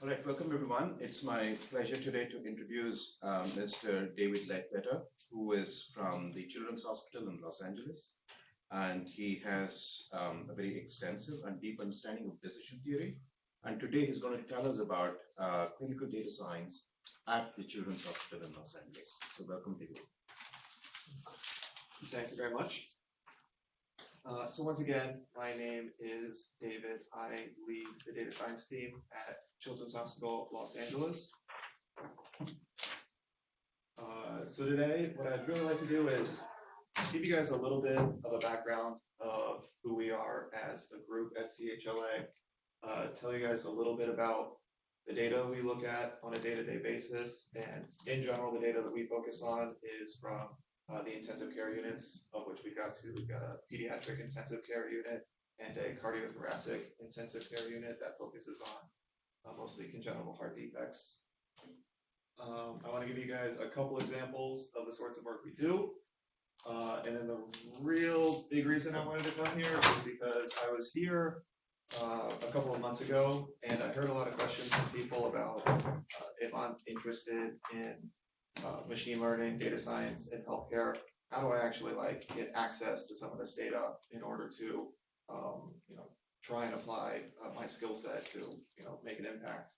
All right, welcome everyone. It's my pleasure today to introduce Mr. David Ledbetter, who is from the Children's Hospital in Los Angeles. And he has a very extensive and deep understanding of decision theory. And today he's going to tell us about clinical data science at the Children's Hospital in Los Angeles. So welcome, David. Thank you very much. So once again, my name is David. I lead the data science team at Children's Hospital Los Angeles. So today, what I'd really like to do is give you guys a little bit of a background of who we are as a group at CHLA, tell you guys a little bit about the data we look at on a day-to-day basis, and in general, the data that we focus on is from the intensive care units, of which we've got a pediatric intensive care unit and a cardiothoracic intensive care unit that focuses on mostly congenital heart defects. I want to give you guys a couple examples of the sorts of work we do. And then the real big reason I wanted to come here is because I was here a couple of months ago, and I heard a lot of questions from people about if I'm interested in machine learning, data science, and healthcare. How do I actually get access to some of this data in order to try and apply my skill set to make an impact?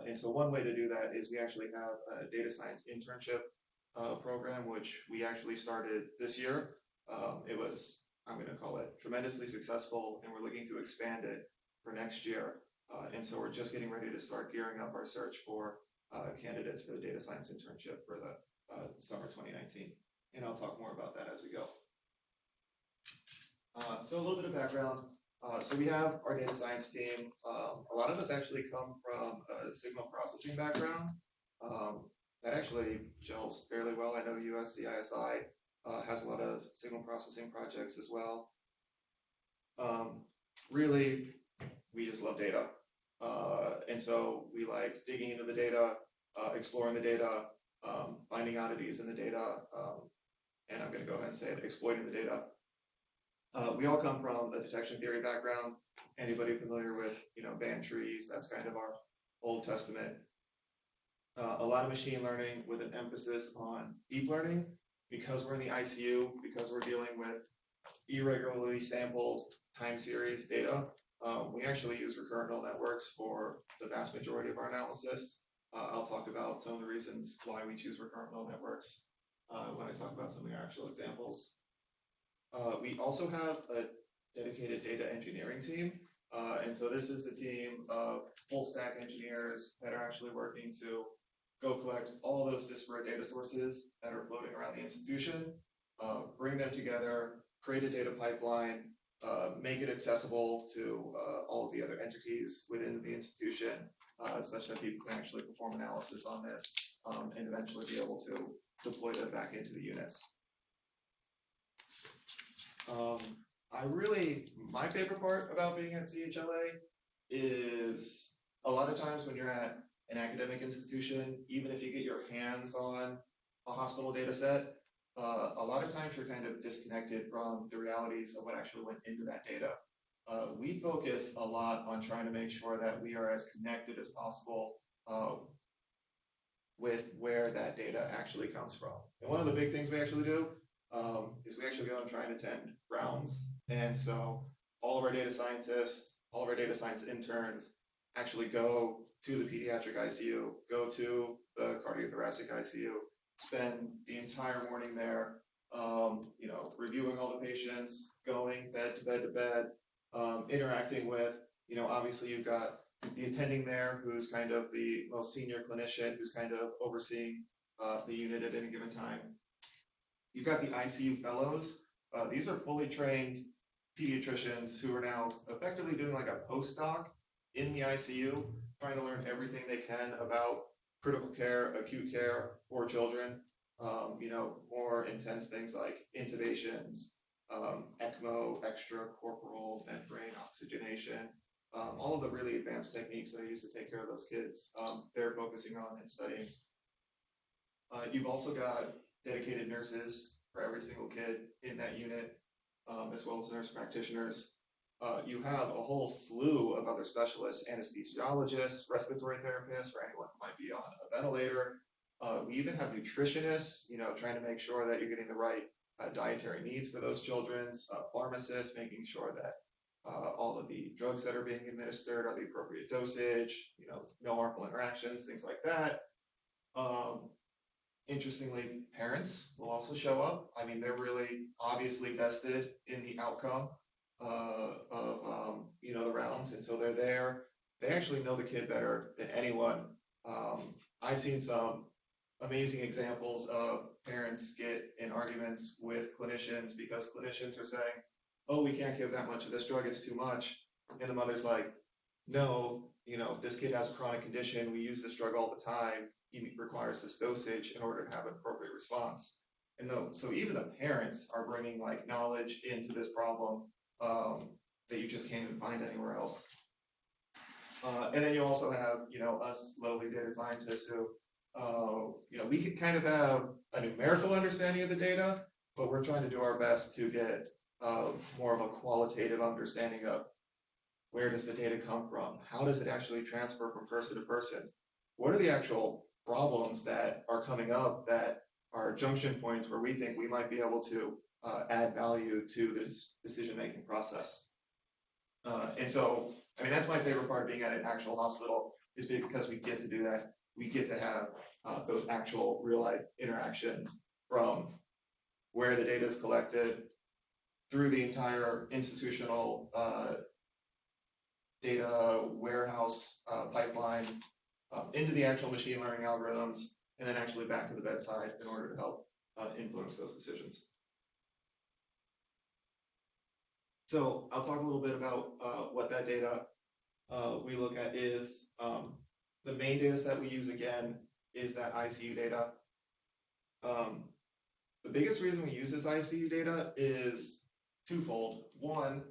And so one way to do that is we actually have a data science internship program, which we actually started this year. It was, I'm going to call it, tremendously successful, and we're looking to expand it for next year. And so we're just getting ready to start gearing up our search for candidates for the data science internship for the summer 2019. And I'll talk more about that as we go. So a little bit of background. So we have our data science team. A lot of us actually come from a signal processing background. That actually gels fairly well. I know USCISI has a lot of signal processing projects as well. Really, we just love data. And so we like digging into the data, exploring the data, finding oddities in the data, and I'm going to go ahead and say it, exploiting the data. We all come from a detection theory background. Anybody familiar with band trees? That's kind of our Old Testament. A lot of machine learning with an emphasis on deep learning, because we're in the ICU, because we're dealing with irregularly sampled time series data. We actually use recurrent neural networks for the vast majority of our analysis. I'll talk about some of the reasons why we choose recurrent neural networks when I talk about some of the actual examples. We also have a dedicated data engineering team. And so this is the team of full stack engineers that are actually working to go collect all those disparate data sources that are floating around the institution, bring them together, create a data pipeline, make it accessible to all of the other entities within the institution, such that people can actually perform analysis on this and eventually be able to deploy that back into the units. My favorite part about being at CHLA is a lot of times when you're at an academic institution, even if you get your hands on a hospital data set, a lot of times you're kind of disconnected from the realities of what actually went into that data. We focus a lot on trying to make sure that we are as connected as possible with where that data actually comes from. And one of the big things we actually do is we actually go and try and attend rounds. And so all of our data scientists, all of our data science interns actually go to the pediatric ICU, go to the cardiothoracic ICU, spend the entire morning there, reviewing all the patients, going bed to bed to bed, interacting with, obviously you've got the attending there who's kind of the most senior clinician who's kind of overseeing the unit at any given time. You've got the ICU fellows. These are fully trained pediatricians who are now effectively doing like a postdoc in the ICU, trying to learn everything they can about critical care, acute care for children, more intense things like intubations, ECMO, extracorporeal membrane oxygenation, all of the really advanced techniques that are used to take care of those kids, they're focusing on and studying. You've also got dedicated nurses for every single kid in that unit, as well as nurse practitioners. you have a whole slew of other specialists, anesthesiologists, respiratory therapists, for anyone who might be on a ventilator. We even have nutritionists, trying to make sure that you're getting the right dietary needs for those children, pharmacists, making sure that all of the drugs that are being administered are the appropriate dosage, no harmful interactions, things like that. Interestingly, parents will also show up. I mean, they're really obviously vested in the outcome of the rounds, and so they're there. They actually know the kid better than anyone. I've seen some amazing examples of parents get in arguments with clinicians because clinicians are saying, "Oh, we can't give that much of this drug; it's too much," and the mother's like, "No, this kid has a chronic condition. We use this drug all the time. He requires this dosage in order to have an appropriate response." And so even the parents are bringing like knowledge into this problem that you just can't even find anywhere else. And then you also have, us lowly data scientists who, we could kind of have a numerical understanding of the data, but we're trying to do our best to get more of a qualitative understanding of where does the data come from? How does it actually transfer from person to person? What are the actual problems that are coming up that are junction points where we think we might be able to add value to this decision-making process? And so, I mean, that's my favorite part of being at an actual hospital, is because we get to do that. We get to have those actual real-life interactions from where the data is collected through the entire institutional data warehouse pipeline, into the actual machine learning algorithms, and then actually back to the bedside in order to help influence those decisions. So I'll talk a little bit about what that data we look at is. The main data set we use, again, is that ICU data. The biggest reason we use this ICU data is twofold. One,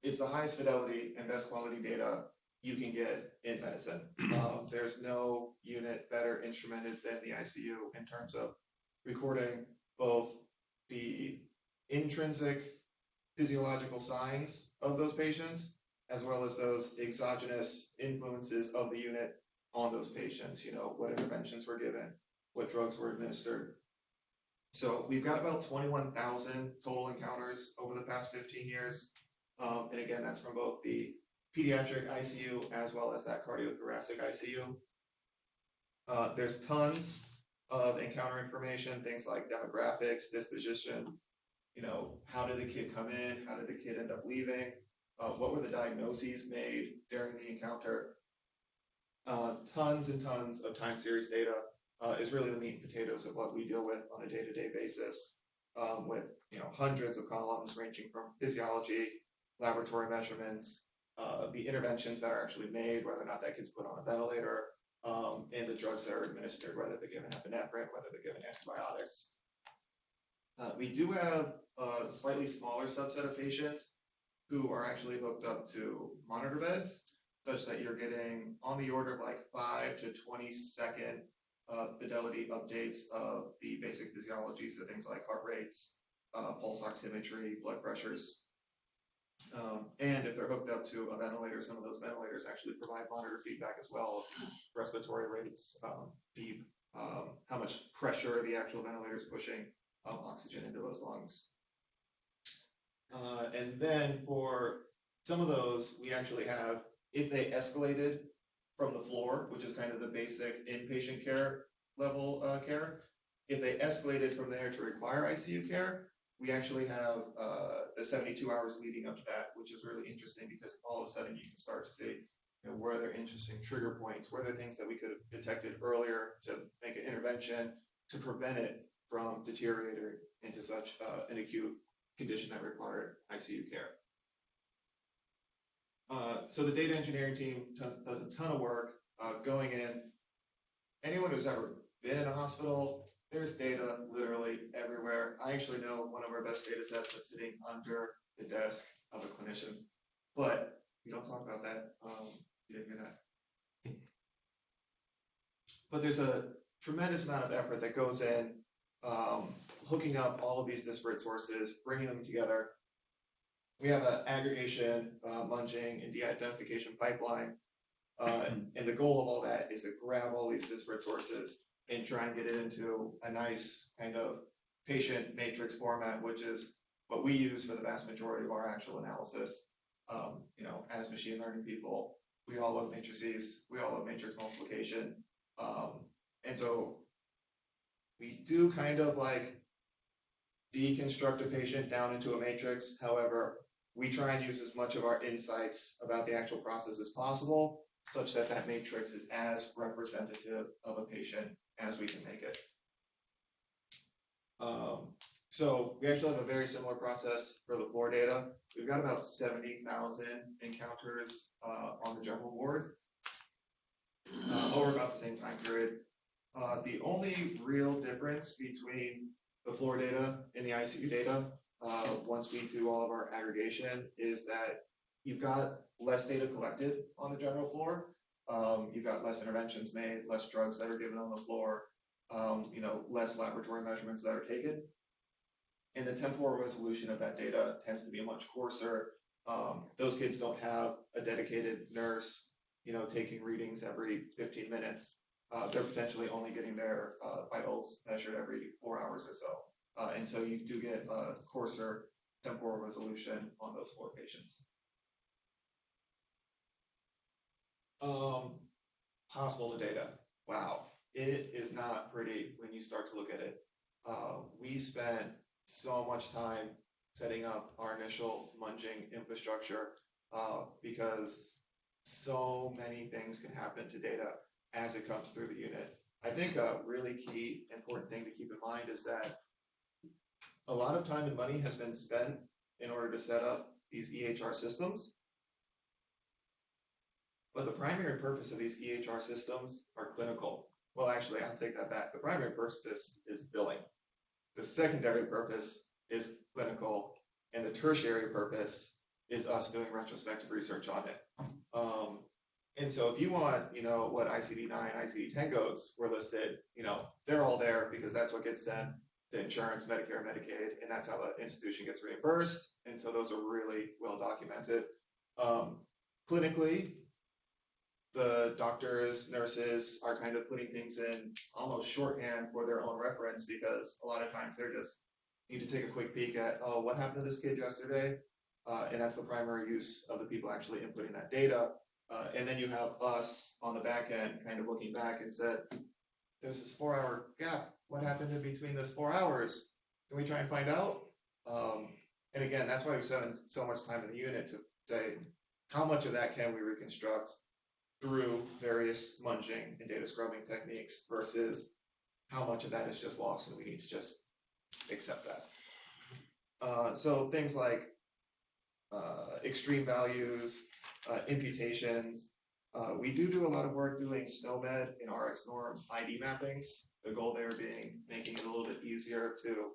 it's the highest fidelity and best quality data you can get in medicine. There's no unit better instrumented than the ICU in terms of recording both the intrinsic physiological signs of those patients, as well as those exogenous influences of the unit on those patients, what interventions were given, what drugs were administered. So we've got about 21,000 total encounters over the past 15 years. And again, that's from both the pediatric ICU as well as that cardiothoracic ICU. There's tons of encounter information, things like demographics, disposition, how did the kid come in, how did the kid end up leaving, what were the diagnoses made during the encounter. Tons and tons of time series data is really the meat and potatoes of what we deal with on a day-to-day basis, with hundreds of columns ranging from physiology, laboratory measurements, the interventions that are actually made, whether or not that kid's put on a ventilator, and the drugs that are administered, whether they're given epinephrine, whether they're given antibiotics. We do have a slightly smaller subset of patients who are actually hooked up to monitor beds, such that you're getting on the order of like 5 to 20-second fidelity updates of the basic physiology, so things like heart rates, pulse oximetry, blood pressures. And if they're hooked up to a ventilator, some of those ventilators actually provide monitor feedback as well, respiratory rates, beep, how much pressure the actual ventilator is pushing oxygen into those lungs. And then for some of those, we actually have, if they escalated from the floor, which is kind of the basic inpatient care level care, if they escalated from there to require ICU care, we actually have the 72 hours leading up to that, which is really interesting because all of a sudden you can start to see, were there interesting trigger points, were there things that we could have detected earlier to make an intervention to prevent it from deteriorating into such an acute condition that required ICU care. So the data engineering team does a ton of work going in. Anyone who's ever been in a hospital, there's data literally everywhere. I actually know one of our best data sets that's sitting under the desk of a clinician, but we don't talk about that. You didn't hear that. But there's a tremendous amount of effort that goes in hooking up all of these disparate sources, bringing them together. we have an aggregation, munging, and de-identification pipeline. And the goal of all that is to grab all these disparate sources and try and get it into a nice kind of patient matrix format, which is what we use for the vast majority of our actual analysis. As machine learning people, we all love matrices, we all love matrix multiplication. And so we do kind of like deconstruct a patient down into a matrix. However, we try and use as much of our insights about the actual process as possible, such that that matrix is as representative of a patient as we can make it. So we actually have a very similar process for the floor data. We've got about 70,000 encounters on the general ward over about the same time period. The only real difference between the floor data and the ICU data, once we do all of our aggregation, is that you've got less data collected on the general floor. You've got less interventions made, less drugs that are given on the floor, less laboratory measurements that are taken. And the temporal resolution of that data tends to be much coarser. Those kids don't have a dedicated nurse, taking readings every 15 minutes. They're potentially only getting their vitals measured every 4 hours or so. And so you do get a coarser temporal resolution on those floor patients. Hospital data. Wow, it is not pretty when you start to look at it. We spent so much time setting up our initial munging infrastructure because so many things can happen to data as it comes through the unit. I think a really key important thing to keep in mind is that a lot of time and money has been spent in order to set up these EHR systems. But the primary purpose of these EHR systems are clinical. Well, actually, I'll take that back. The primary purpose is billing. The secondary purpose is clinical, and the tertiary purpose is us doing retrospective research on it. And so if you want, what ICD-9, ICD-10 codes were listed, they're all there because that's what gets sent to insurance, Medicare, Medicaid, and that's how the institution gets reimbursed. And so those are really well documented. Clinically, the doctors, nurses are kind of putting things in almost shorthand for their own reference because a lot of times they're just need to take a quick peek at, oh, what happened to this kid yesterday? And that's the primary use of the people actually inputting that data. And then you have us on the back end kind of looking back and said, there's this 4-hour gap. What happened in between this 4 hours? Can we try and find out? And again, that's why we spend so much time in the unit to say, how much of that can we reconstruct through various munging and data scrubbing techniques versus how much of that is just lost and we need to just accept that. So things like extreme values, imputations. We do a lot of work doing SNOMED and RxNorm ID mappings. The goal there being making it a little bit easier to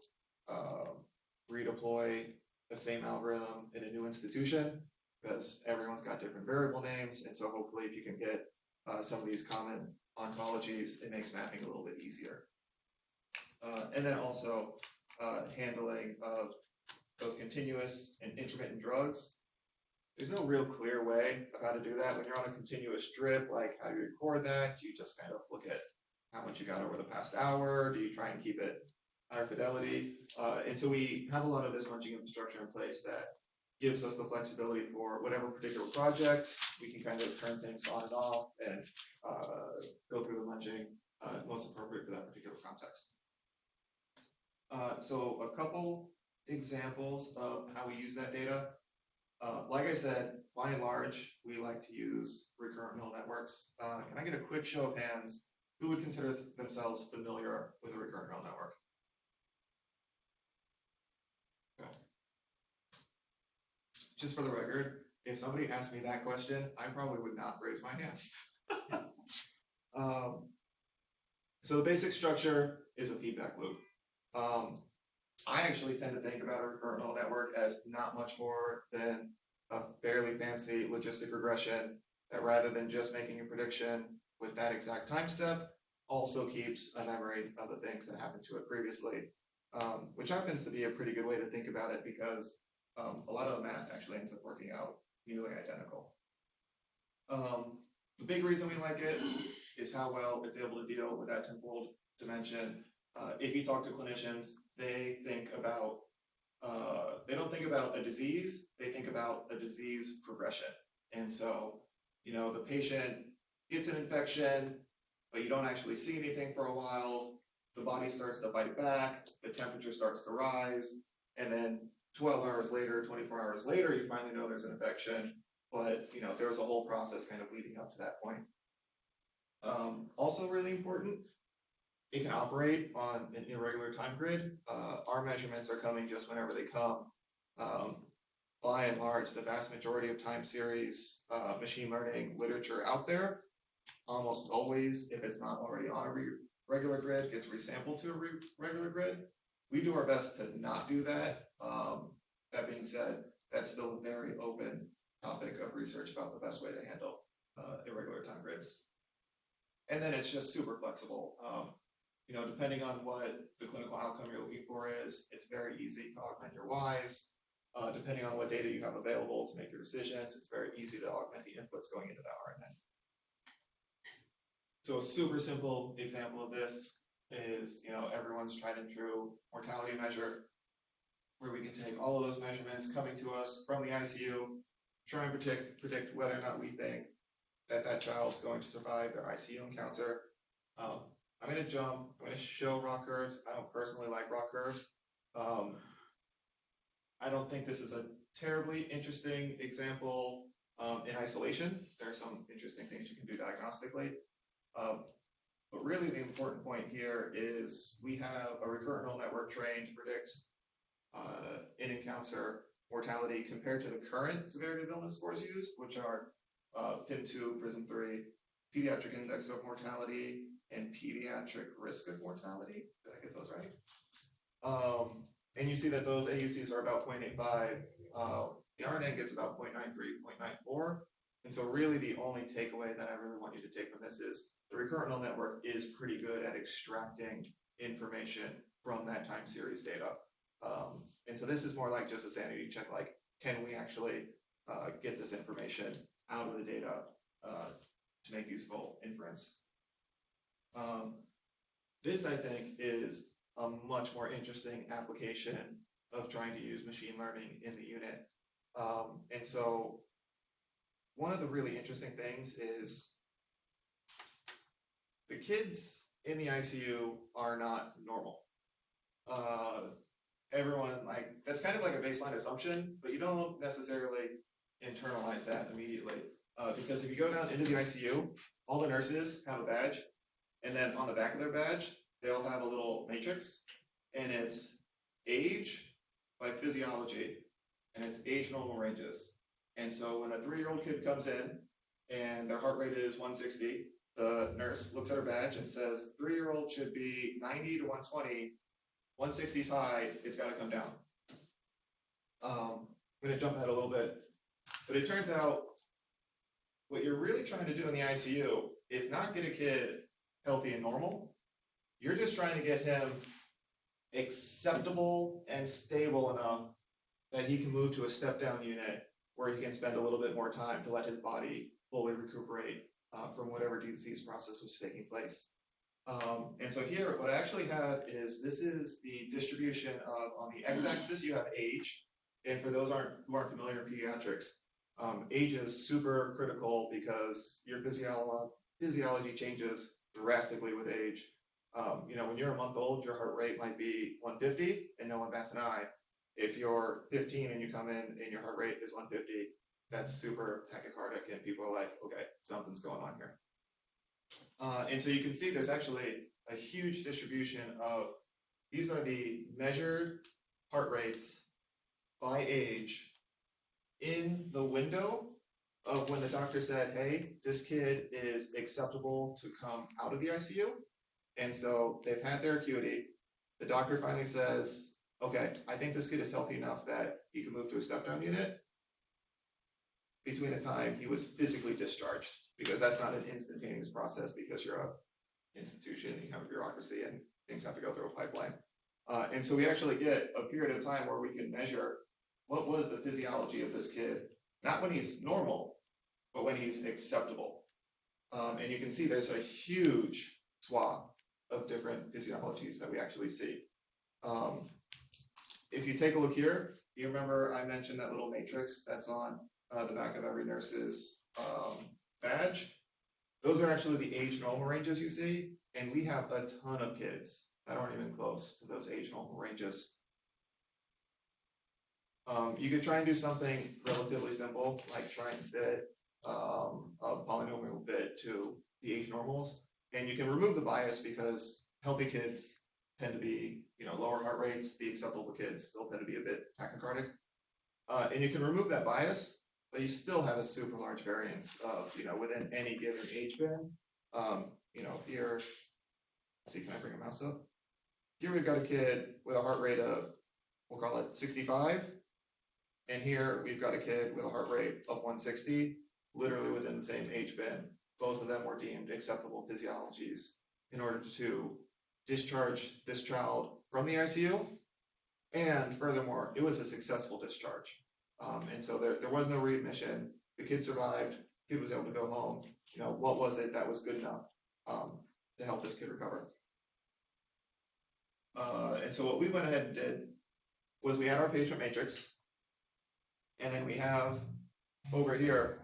redeploy the same algorithm in a new institution because everyone's got different variable names. And so hopefully if you can get some of these common ontologies, it makes mapping a little bit easier. And then also handling of those continuous and intermittent drugs. There's no real clear way of how to do that. When you're on a continuous drip, like how do you record that? Do you just kind of look at how much you got over the past hour? Do you try and keep it higher fidelity? And so we have a lot of this munging infrastructure in place that gives us the flexibility for whatever particular project. We can kind of turn things on and off and go through the munging most appropriate for that particular context. So a couple examples of how we use that data. Like I said, by and large, we like to use recurrent neural networks. Can I get a quick show of hands? Who would consider themselves familiar with a recurrent neural network? Okay. Just for the record, if somebody asked me that question, I probably would not raise my hand. So the basic structure is a feedback loop. I actually tend to think about a recurrent neural network as not much more than a fairly fancy logistic regression that rather than just making a prediction with that exact time step, also keeps a memory of the things that happened to it previously, which happens to be a pretty good way to think about it because a lot of the math actually ends up working out nearly identical. The big reason we like it is how well it's able to deal with that temporal dimension. If you talk to clinicians, they don't think about a disease, they think about a disease progression. And so, the patient gets an infection, but you don't actually see anything for a while. The body starts to fight back, the temperature starts to rise, and then 12 hours later, 24 hours later, you finally know there's an infection, but there was a whole process kind of leading up to that point. Also really important, it can operate on an irregular time grid. Our measurements are coming just whenever they come. By and large, the vast majority of time series machine learning literature out there, almost always, if it's not already on a regular grid, gets resampled to a regular grid. We do our best to not do that. That being said, that's still a very open topic of research about the best way to handle irregular time grids. And then it's just super flexible. Depending on what the clinical outcome you're looking for is, it's very easy to augment your Ys. Depending on what data you have available to make your decisions, it's very easy to augment the inputs going into that RNN. So a super simple example of this is, everyone's tried and true mortality measure, where we can take all of those measurements coming to us from the ICU, try and predict whether or not we think that child's going to survive their ICU encounter. I'm going to show raw curves. I don't personally like raw curves. I don't think this is a terribly interesting example in isolation. There are some interesting things you can do diagnostically. But really the important point here is we have a recurrent neural network trained to predict in-encounter mortality compared to the current severity of illness scores used, which are PIM2, PRISM3, Pediatric Index of Mortality, and Pediatric Risk of Mortality. Did I get those right? And you see that those AUCs are about 0.85. The RNN gets about 0.93, 0.94. And so really the only takeaway that I really want you to take from this is the recurrent neural network is pretty good at extracting information from that time series data. And so this is more like just a sanity check, like, can we actually get this information out of the data to make useful inference? This, I think, is a much more interesting application of trying to use machine learning in the unit. And so one of the really interesting things is the kids in the ICU are not normal. Everyone, that's kind of like a baseline assumption, but you don't necessarily internalize that immediately. Because if you go down into the ICU, all the nurses have a badge, and then on the back of their badge, they all have a little matrix, and it's age by physiology, and it's age normal ranges. And so when a 3-year-old kid comes in and their heart rate is 160, the nurse looks at her badge and says, 3-year-old should be 90 to 120, 160 is high, it's got to come down. I'm going to jump ahead a little bit, but it turns out what you're really trying to do in the ICU is not get a kid healthy and normal. You're just trying to get him acceptable and stable enough that he can move to a step-down unit where he can spend a little bit more time to let his body fully recuperate from whatever disease process was taking place. And so here, what I actually have is, this is the distribution of, on the x-axis, you have age. And for those who aren't familiar in pediatrics, age is super critical because your physiology changes drastically with age. When you're a month old, your heart rate might be 150 and no one bats an eye. If you're 15 and you come in and your heart rate is 150, that's super tachycardic and people are like, okay, something's going on here. And so you can see there's actually a huge distribution of, these are the measured heart rates by age in the window of when the doctor said, hey, this kid is acceptable to come out of the ICU. And so they've had their acuity. The doctor finally says, okay, I think this kid is healthy enough that he can move to a step-down unit, between the time he was physically discharged, because that's not an instantaneous process because you're an institution, you have a bureaucracy, and things have to go through a pipeline. And so we actually get a period of time where we can measure what was the physiology of this kid, not when he's normal, but when he's acceptable. And you can see there's a huge swath of different physiologies that we actually see. If you take a look here, you remember I mentioned that little matrix that's on the back of every nurse's badge? Those are actually the age normal ranges you see, and we have a ton of kids that aren't even close to those age normal ranges. You could try and do something relatively simple, like try and fit a polynomial fit to the age normals, and you can remove the bias because healthy kids tend to be, lower heart rates. The acceptable kids still tend to be a bit tachycardic, and you can remove that bias, but you still have a super large variance of, within any given age band. Here, see, can I bring a mouse up? Here we've got a kid with a heart rate of, we'll call it 65. And here we've got a kid with a heart rate of 160, literally within the same age band. Both of them were deemed acceptable physiologies in order to discharge this child from the ICU. And furthermore, it was a successful discharge. And so there was no readmission. The kid survived. The kid was able to go home. What was it that was good enough to help this kid recover? And so what we went ahead and did was we had our patient matrix, and then we have over here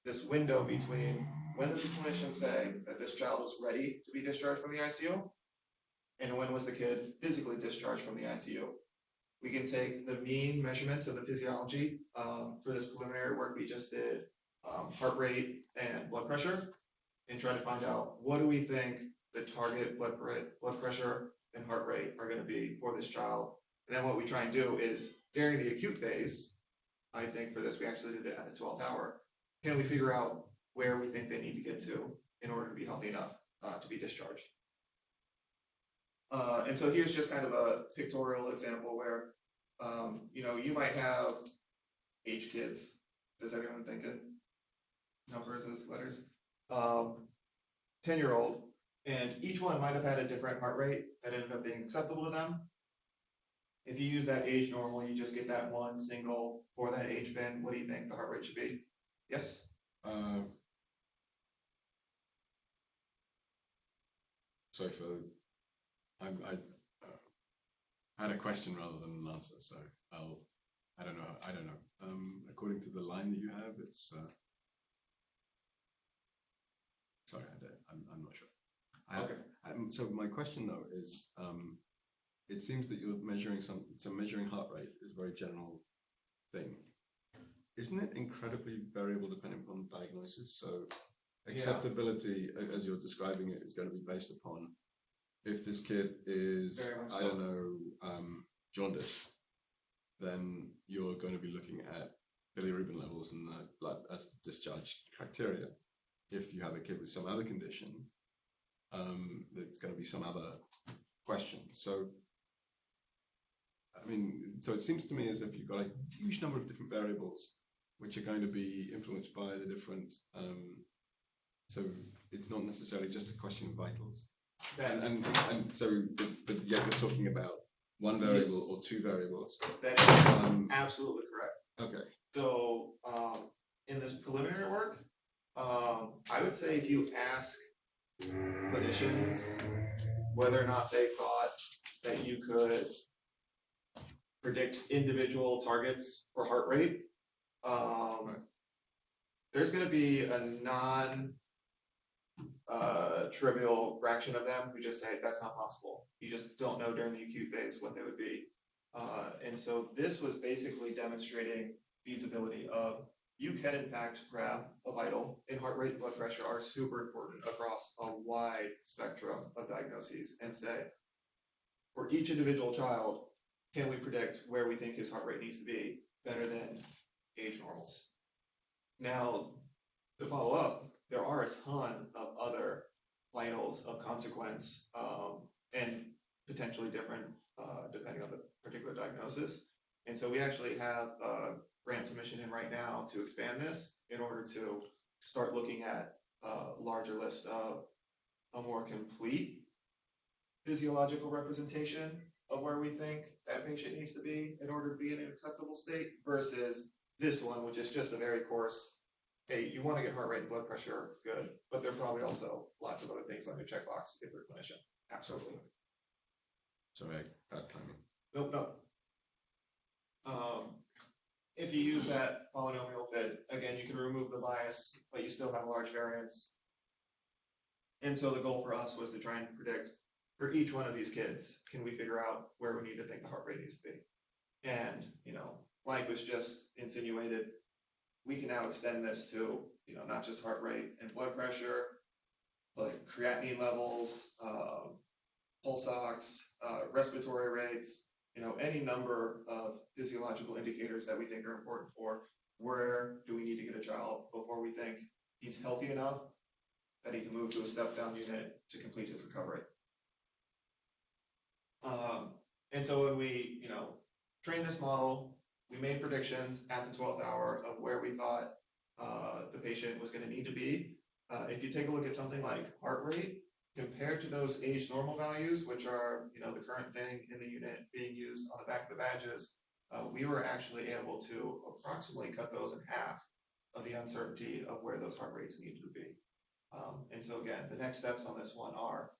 this window between when did the clinician say that this child was ready to be discharged from the ICU, and when was the kid physically discharged from the ICU. We can take the mean measurements of the physiology for this preliminary work we just did, heart rate and blood pressure, and try to find out what do we think the target blood pressure and heart rate are going to be for this child. And then what we try and do is during the acute phase, I think for this we actually did it at the 12th hour, can we figure out where we think they need to get to in order to be healthy enough to be discharged. And so here's just kind of a pictorial example where, you might have H kids. Does everyone think in numbers as letters? 10-year-old, and each one might have had a different heart rate that ended up being acceptable to them. If you use that age normal, you just get that one single for that age band. What do you think the heart rate should be? Yes? I had a question rather than an answer, so I don't know. According to the line that you have, it's sorry, I'm not sure. Okay. So my question though is, it seems that you're measuring measuring heart rate is a very general thing. Isn't it incredibly variable depending upon diagnosis? So acceptability, as you're describing it, is going to be based upon if this kid is, I don't know, jaundice, then you're going to be looking at bilirubin levels in the blood as the discharge criteria. If you have a kid with some other condition, it's going to be some other question. So, so it seems to me as if you've got a huge number of different variables which are going to be influenced by the different, so it's not necessarily just a question of vitals. And so, but yet we're talking about one variable or two variables. That is absolutely correct. Okay. So in this preliminary work, I would say if you ask clinicians whether or not they thought that you could predict individual targets for heart rate, there's going to be a trivial fraction of them who just say that's not possible. You just don't know during the acute phase what they would be. And so this was basically demonstrating feasibility of you can in fact grab a vital, and heart rate and blood pressure are super important across a wide spectrum of diagnoses, and say for each individual child, can we predict where we think his heart rate needs to be better than age normals? Now, to follow up, there are a ton of other vitals of consequence and potentially different depending on the particular diagnosis. And so we actually have a grant submission in right now to expand this in order to start looking at a larger list of a more complete physiological representation of where we think that patient needs to be in order to be in an acceptable state versus this one, which is just a very coarse, hey, you want to get heart rate and blood pressure, good, but there are probably also lots of other things on your checkbox if you're a clinician. Absolutely. Sorry, bad timing. Nope. If you use that polynomial fit, again, you can remove the bias, but you still have a large variance. And so the goal for us was to try and predict for each one of these kids, can we figure out where we need to think the heart rate needs to be? And, like was just insinuated, we can now extend this to, not just heart rate and blood pressure, but creatinine levels, pulse ox, respiratory rates, any number of physiological indicators that we think are important for where do we need to get a child before we think he's healthy enough that he can move to a step-down unit to complete his recovery. And so when we, trained this model, we made predictions at the 12th hour of where we thought the patient was going to need to be. If you take a look at something like heart rate, compared to those age normal values, which are, the current thing in the unit being used on the back of the badges, we were actually able to approximately cut those in half of the uncertainty of where those heart rates needed to be. And so again, the next steps on this one are,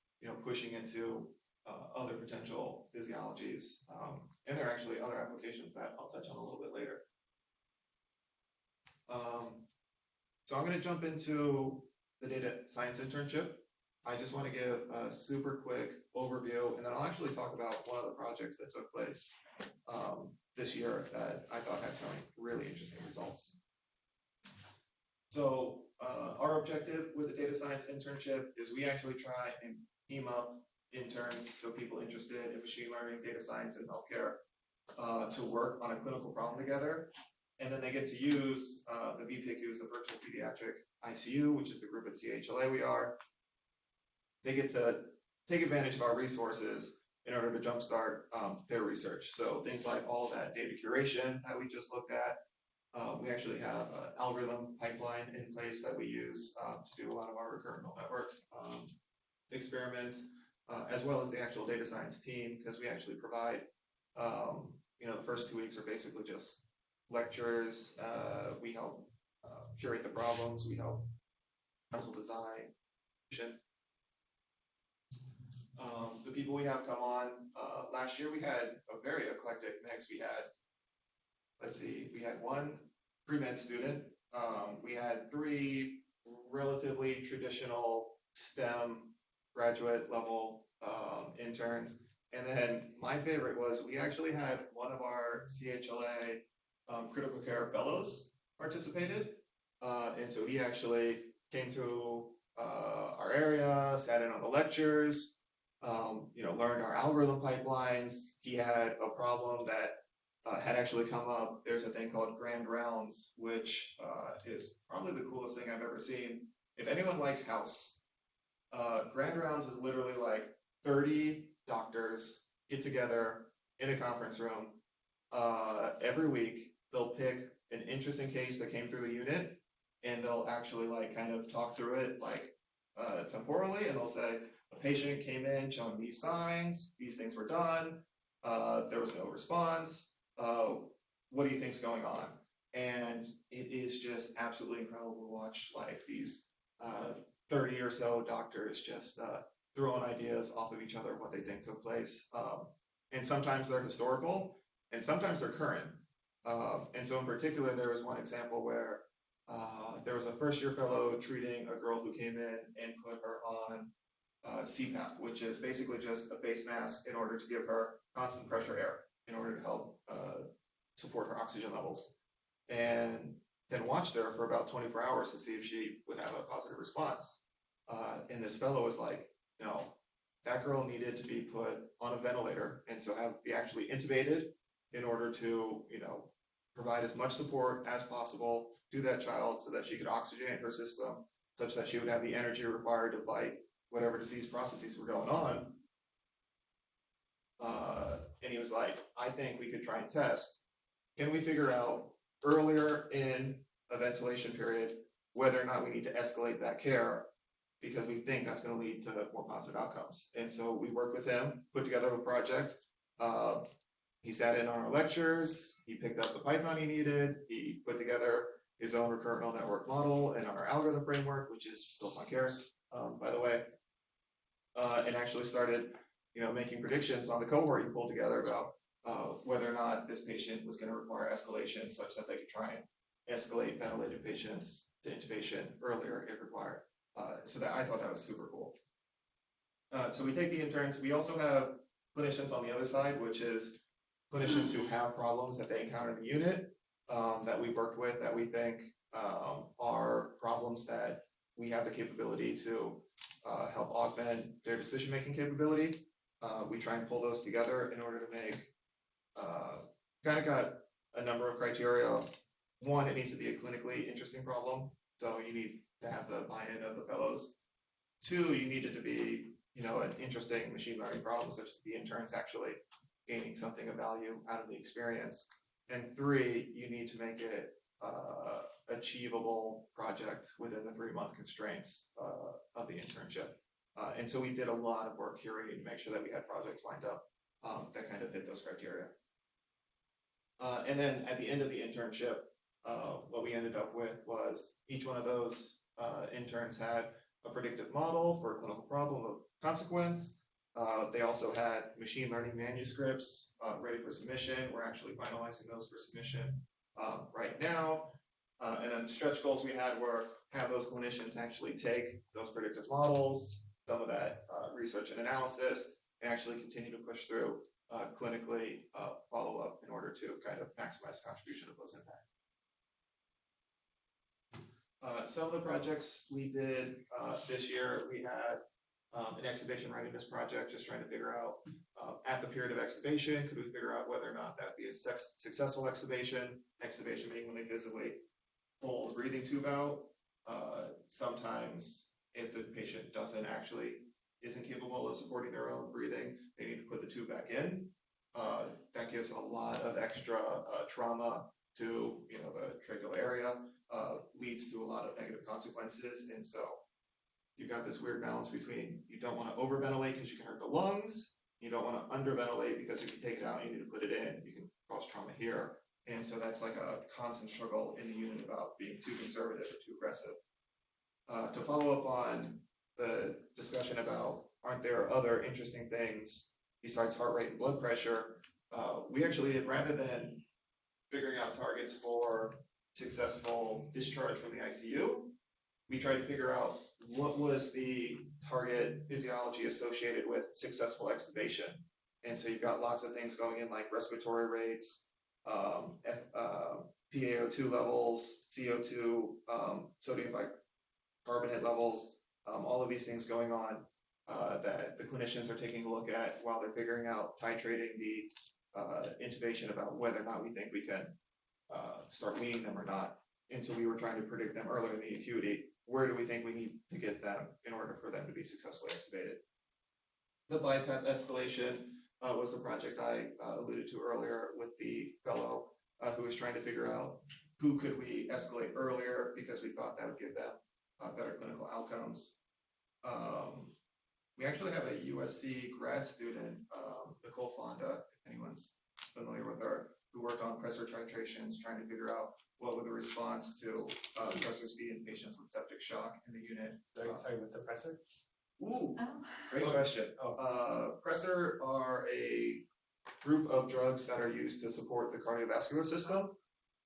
pushing into other potential physiologies, and there are actually other applications that I'll touch on a little bit later. So I'm going to jump into the data science internship. I just want to give a super quick overview, and then I'll actually talk about one of the projects that took place this year that I thought had some really interesting results. So our objective with the data science internship is we actually try and team up interns, so people interested in machine learning, data science, and healthcare to work on a clinical problem together. And then they get to use the VPICU, the virtual pediatric ICU, which is the group at CHLA we are. They get to take advantage of our resources in order to jumpstart their research. So things like all of that data curation that we just looked at. We actually have an algorithm pipeline in place that we use to do a lot of our recurrent neural network experiments, as well as the actual data science team, because we actually provide, the first 2 weeks are basically just lectures. We help curate the problems. We help counsel design. The people we have come on, last year we had a very eclectic mix. We had one pre-med student. We had 3 relatively traditional STEM graduate level interns. And then my favorite was we actually had one of our CHLA critical care fellows participated. And so he actually came to our area, sat in on the lectures, learned our algorithm pipelines. He had a problem that had actually come up. There's a thing called grand rounds, which is probably the coolest thing I've ever seen. If anyone likes House, grand rounds is literally like 30 doctors get together in a conference room every week. They'll pick an interesting case that came through the unit, and they'll actually kind of talk through it temporally, and they'll say, a patient came in showing these signs, these things were done, there was no response, what do you think's going on? And it is just absolutely incredible to watch these 30 or so doctors just throwing ideas off of each other, what they think took place. And sometimes they're historical, and sometimes they're current. And so in particular, there was one example where there was a first-year fellow treating a girl who came in and put her on CPAP, which is basically just a face mask in order to give her constant pressure air in order to help support her oxygen levels. And then watched her for about 24 hours to see if she would have a positive response. And this fellow was like, no, that girl needed to be put on a ventilator and so be actually intubated in order to, provide as much support as possible to that child so that she could oxygenate her system, such that she would have the energy required to fight whatever disease processes were going on. And he was like, I think we could try and test. Can we figure out earlier in a ventilation period whether or not we need to escalate that care, because we think that's going to lead to more positive outcomes? And so we worked with him, put together a project. He sat in on our lectures, he picked up the Python he needed, he put together his own recurrent neural network model and our algorithm framework, which is built on Keras, by the way, and actually started, making predictions on the cohort he pulled together about whether or not this patient was going to require escalation such that they could try and escalate ventilated patients to intubation earlier if required. So that I thought that was super cool. So we take the interns. We also have clinicians on the other side, which is clinicians who have problems that they encounter in the unit that we've worked with that we think are problems that we have the capability to help augment their decision-making capability. We try and pull those together in order to make, kind of got a number of criteria. One, it needs to be a clinically interesting problem. So you need to have the buy-in of the fellows. Two, you need it to be, an interesting machine learning problem such that the interns actually gaining something of value out of the experience. And three, you need to make it achievable project within the 3-month constraints of the internship. And so we did a lot of work curating to make sure that we had projects lined up that kind of hit those criteria. And then at the end of the internship, what we ended up with was each one of those interns had a predictive model for a clinical problem of consequence. They also had machine learning manuscripts ready for submission. We're actually finalizing those for submission right now. And then the stretch goals we had were have those clinicians actually take those predictive models, some of that research and analysis, and actually continue to push through clinically follow-up in order to kind of maximize contribution of those impacts. Some of the projects we did this year, we had an extubation readiness project, just trying to figure out at the period of extubation, could we figure out whether or not that'd be a successful extubation? Extubation meaning when they physically pull the breathing tube out. Sometimes if the patient isn't capable of supporting their own breathing, they need to put the tube back in. That gives a lot of extra trauma to the tracheal area, leads to a lot of negative consequences. And so you've got this weird balance between you don't want to overventilate because you can hurt the lungs, you don't want to underventilate because if you take it out, you need to put it in, you can cause trauma here. And so that's like a constant struggle in the unit about being too conservative or too aggressive. To follow up on the discussion about aren't there other interesting things besides heart rate and blood pressure, we actually did, rather than figuring out targets for successful discharge from the ICU, we tried to figure out what was the target physiology associated with successful extubation. And so you've got lots of things going in like respiratory rates, PaO2 levels, CO2, sodium bicarbonate levels, all of these things going on that the clinicians are taking a look at while they're figuring out titrating the intubation about whether or not we think we can start weaning them or not. And so we were trying to predict them earlier in the acuity. Where do we think we need to get them in order for them to be successfully extubated? The bypass escalation was the project I alluded to earlier with the fellow who was trying to figure out who could we escalate earlier because we thought that would give them better clinical outcomes. We actually have a USC grad student, Nicole Fonda, if anyone's familiar with her, who worked on pressor titrations, trying to figure out what would the response to pressors be in patients with septic shock in the unit. Sorry, what's a pressor? Ooh, great question. Pressor are a group of drugs that are used to support the cardiovascular system,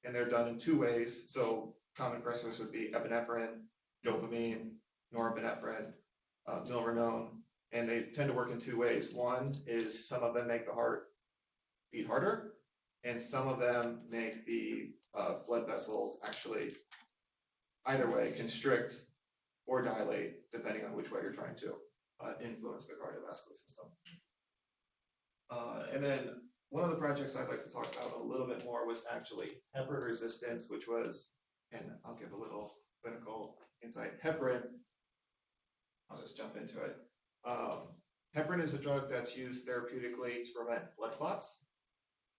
and they're done in 2 ways. So common pressors would be epinephrine, dopamine, norepinephrine, milrinone, and they tend to work in 2 ways. One is some of them make the heart beat harder, and some of them make the blood vessels actually, either way, constrict or dilate, depending on which way you're trying to influence the cardiovascular system. And then one of the projects I'd like to talk about a little bit more was actually heparin resistance, which was, and I'll give a little clinical insight. Heparin, I'll just jump into it. Heparin is a drug that's used therapeutically to prevent blood clots.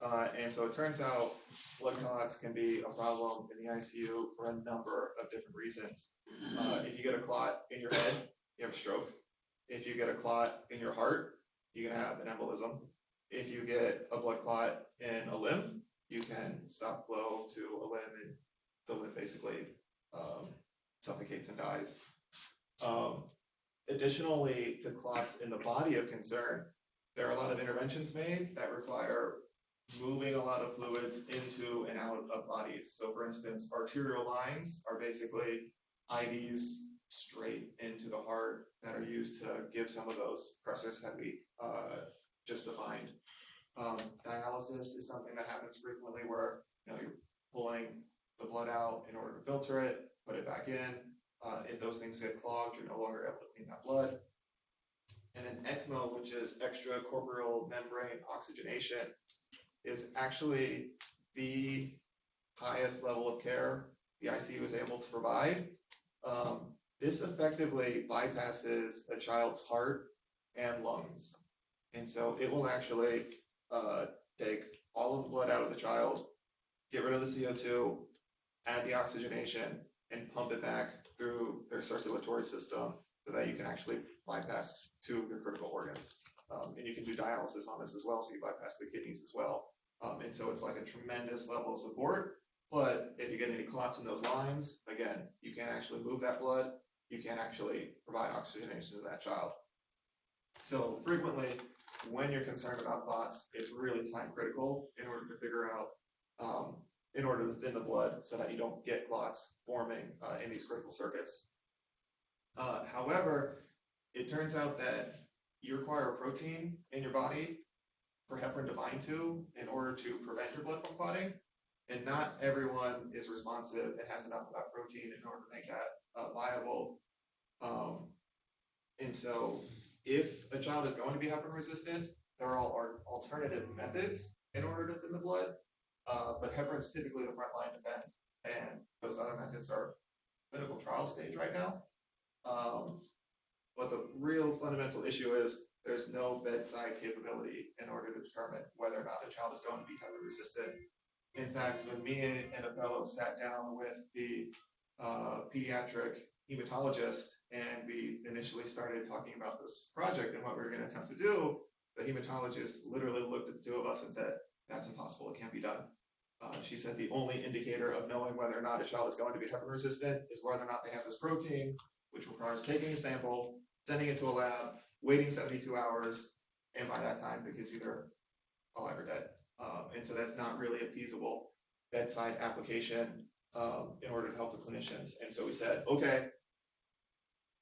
And so it turns out blood clots can be a problem in the ICU for a number of different reasons. If you get a clot in your head, you have a stroke. If you get a clot in your heart, you can have an embolism. if you get a blood clot in a limb, you can stop flow to a limb and the limb basically suffocates and dies. Additionally, to clots in the body of concern, there are a lot of interventions made that require moving a lot of fluids into and out of bodies. So for instance, arterial lines are basically IVs straight into the heart that are used to give some of those pressors that we just defined. Dialysis is something that happens frequently where you're pulling the blood out in order to filter it, put it back in. If those things get clogged, you're no longer able to clean that blood. And then ECMO, which is extracorporeal membrane oxygenation, is actually the highest level of care the ICU is able to provide. This effectively bypasses a child's heart and lungs. And so it will actually take all of the blood out of the child, get rid of the CO2, add the oxygenation, and pump it back through their circulatory system so that you can actually bypass two of your critical organs. And you can do dialysis on this as well, so you bypass the kidneys as well. And so it's like a tremendous level of support. But if you get any clots in those lines, again, you can't actually move that blood. You can't actually provide oxygenation to that child. So frequently, when you're concerned about clots, it's really time critical in order to figure out, in order to thin the blood so that you don't get clots forming in these critical circuits. However, it turns out that you require a protein in your body for heparin to bind to in order to prevent your blood from clotting. And not everyone is responsive and has enough of that protein in order to make that viable. And so if a child is going to be heparin resistant, there are alternative methods in order to thin the blood. But heparin is typically the frontline defense, and those other methods are clinical trial stage right now. But the real fundamental issue is there's no bedside capability in order to determine whether or not a child is going to be heparin resistant. In fact, when me and a fellow sat down with the pediatric hematologist and we initially started talking about this project and what we were going to attempt to do, the hematologist literally looked at the two of us and said, "That's impossible, it can't be done." She said the only indicator of knowing whether or not a child is going to be heparin resistant is whether or not they have this protein, which requires taking a sample, sending it to a lab, waiting 72 hours, and by that time the kid's either alive or dead. And so that's not really a feasible bedside application in order to help the clinicians. And so we said, okay,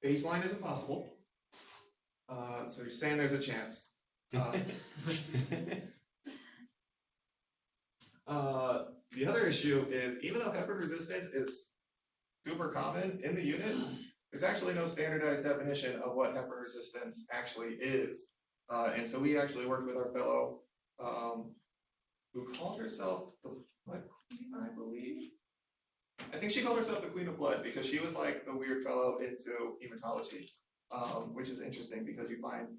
baseline is impossible. So you're saying there's a chance. The other issue is, even though heparin resistance is super common in the unit, there's actually no standardized definition of what heparin resistance actually is. And so we actually worked with our fellow who called herself the Blood Queen, I believe. I think she called herself the Queen of Blood because she was like the weird fellow into hematology, which is interesting because you find,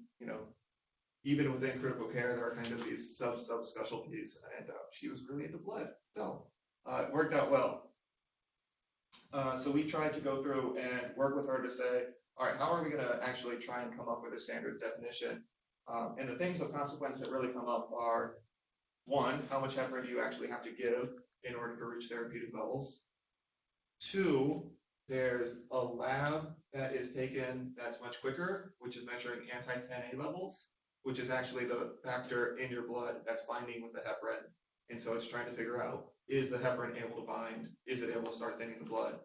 even within critical care, there are kind of these subspecialties, and she was really into blood. So it worked out well. So we tried to go through and work with her to say, all right, how are we going to actually try and come up with a standard definition? And the things of consequence that really come up are, one, how much heparin do you actually have to give in order to reach therapeutic levels? Two, there's a lab that is taken that's much quicker, which is measuring anti-10A levels, which is actually the factor in your blood that's binding with the heparin. And so it's trying to figure out, is the heparin able to bind? Is it able to start thinning the blood?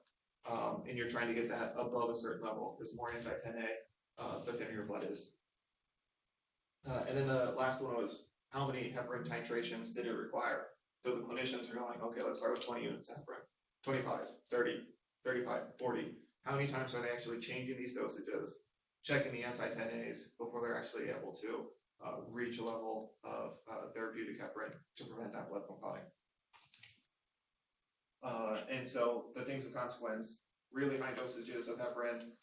And you're trying to get that above a certain level. Because the more anti-10A, the thinner your blood is. And then the last one was, how many heparin titrations did it require? So the clinicians are going, okay, let's start with 20 units of heparin, 25, 30, 35, 40. How many times are they actually changing these dosages, checking the anti-10As before they're actually able to reach a level of therapeutic heparin to prevent that blood from clotting? And so the things of consequence, really high dosages of heparin,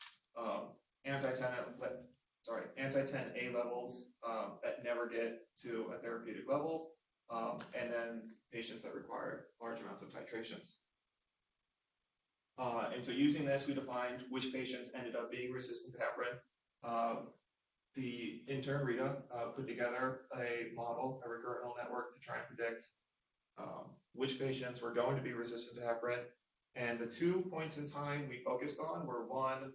anti-10A levels that never get to a therapeutic level, and then patients that require large amounts of titrations. And so using this, we defined which patients ended up being resistant to heparin. the intern Rita put together a model, a recurrent neural network to try and predict which patients were going to be resistant to heparin. And the 2 points in time we focused on were one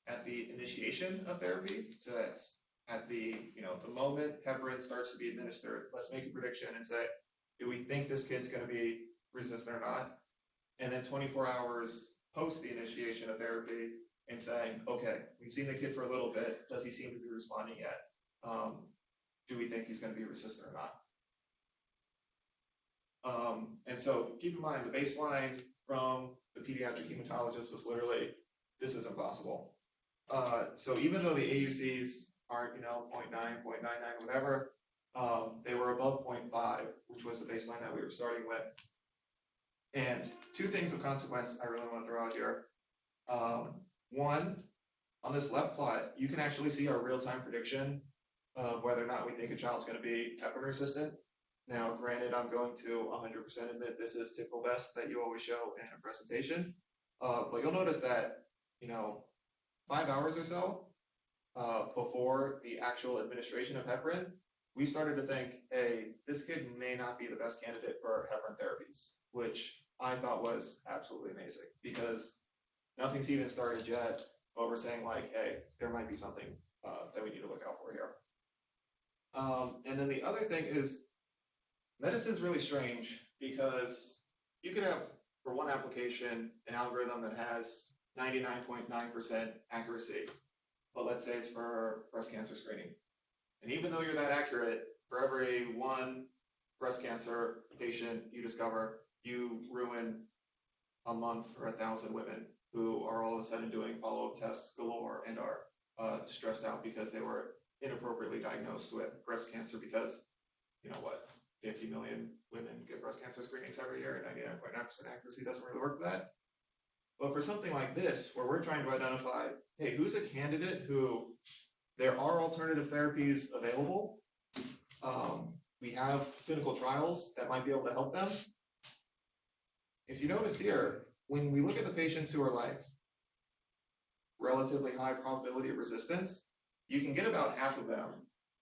at the initiation of therapy. So that's at the moment heparin starts to be administered. Let's make a prediction and say, do we think this kid's going to be resistant or not? And then 24 hours post the initiation of therapy and saying, okay, we've seen the kid for a little bit. Does he seem to be responding yet? Do we think he's going to be resistant or not? And so keep in mind, the baseline from the pediatric hematologist was literally, this is impossible. So even though the AUCs aren't, 0.9, 0.99, whatever, they were above 0.5, which was the baseline that we were starting with. And two things of consequence I really want to throw out here. One, on this left plot, you can actually see our real-time prediction of whether or not we think a child's going to be heparin resistant. Now, granted, I'm going to 100% admit this is typical best that you always show in a presentation, but you'll notice that, 5 hours or so before the actual administration of heparin, we started to think, hey, this kid may not be the best candidate for heparin therapies, which I thought was absolutely amazing because nothing's even started yet, but we're saying like, hey, there might be something that we need to look out for here. And then the other thing is, medicine's really strange because you could have, for one application, an algorithm that has 99.9% accuracy, but let's say it's for breast cancer screening. And even though you're that accurate, for every one breast cancer patient you discover, you ruin a month for 1,000 women who are all of a sudden doing follow-up tests galore and are stressed out because they were inappropriately diagnosed with breast cancer because, 50 million women get breast cancer screenings every year and 99.9% accuracy doesn't really work for that. But for something like this, where we're trying to identify, hey, who's a candidate who there are alternative therapies available, we have clinical trials that might be able to help them. If you notice here, when we look at the patients who are like relatively high probability of resistance, you can get about half of them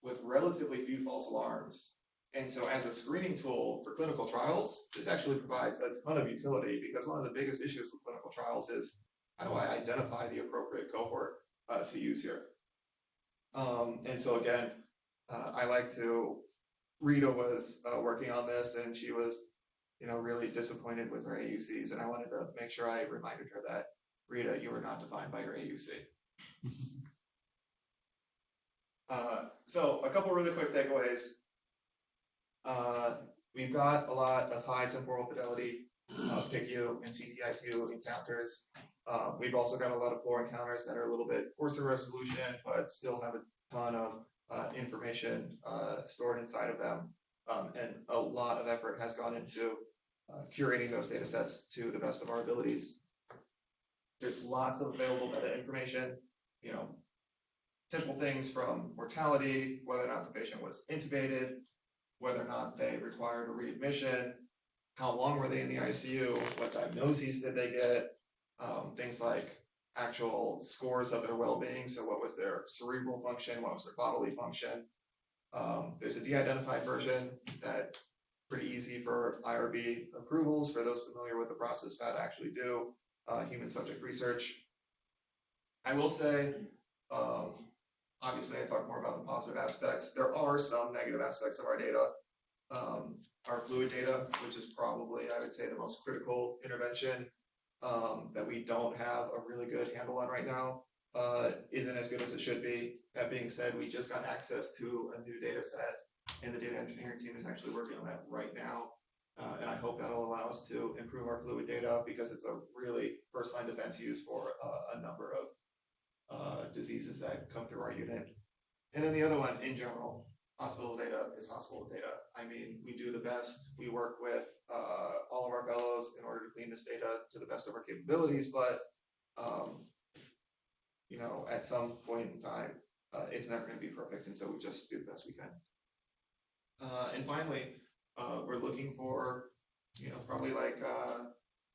with relatively few false alarms. And so as a screening tool for clinical trials, this actually provides a ton of utility because one of the biggest issues with clinical trials is how do I identify the appropriate cohort to use here? And so again, I like to, Rita was working on this and she was, really disappointed with her AUCs. And I wanted to make sure I reminded her that, Rita, you are not defined by your AUC. So a couple really quick takeaways. We've got a lot of high temporal fidelity PICU and CTICU encounters. We've also got a lot of floor encounters that are a little bit coarser resolution, but still have a ton of information stored inside of them. And a lot of effort has gone into curating those data sets to the best of our abilities. There's lots of available meta information, simple things from mortality, whether or not the patient was intubated, whether or not they required a readmission, how long were they in the ICU, what diagnoses did they get, things like actual scores of their well-being, so what was their cerebral function, what was their bodily function. There's a de-identified version that pretty easy for IRB approvals for those familiar with the process of how to actually do human subject research. I will say, obviously I talk more about the positive aspects. There are some negative aspects of our data. Our fluid data, which is probably, I would say, the most critical intervention that we don't have a really good handle on right now, isn't as good as it should be. That being said, we just got access to a new data set, and the data engineering team is actually working on that right now. And I hope that'll allow us to improve our fluid data because it's a really first-line defense use for a number of diseases that come through our unit. And then the other one, in general, hospital data is hospital data. I mean, we do the best. We work with all of our fellows in order to clean this data to the best of our capabilities, but at some point in time, it's never going to be perfect, and so we just do the best we can. And finally, we're looking for, probably like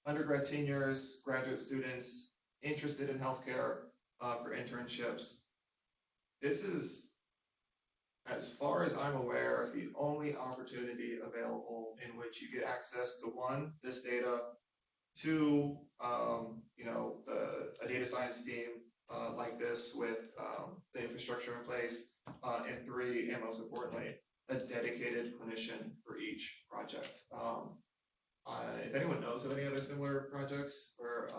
undergrad seniors, graduate students interested in healthcare for internships. This is as far as I'm aware, the only opportunity available in which you get access to one, this data, two, a data science team like this with the infrastructure in place, and three, and most importantly, a dedicated clinician for each project. If anyone knows of any other similar projects or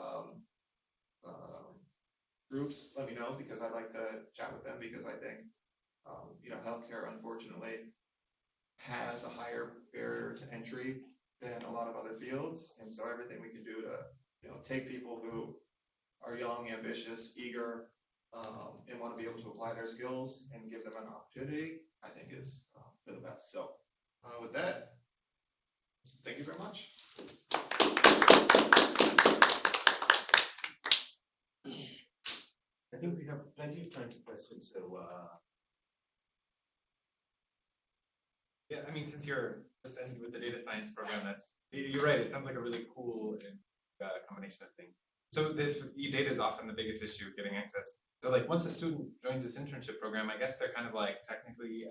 groups, let me know because I'd like to chat with them because I think healthcare unfortunately has a higher barrier to entry than a lot of other fields, and so everything we can do to take people who are young, ambitious, eager, and want to be able to apply their skills and give them an opportunity, I think is for the best. So with that, thank you very much. I think we have plenty of time for questions. So, yeah, I mean, since you're ended with the data science program, you're right. It sounds like a really cool combination of things. So the data is often the biggest issue, getting access. So like once a student joins this internship program, I guess they're kind of like technically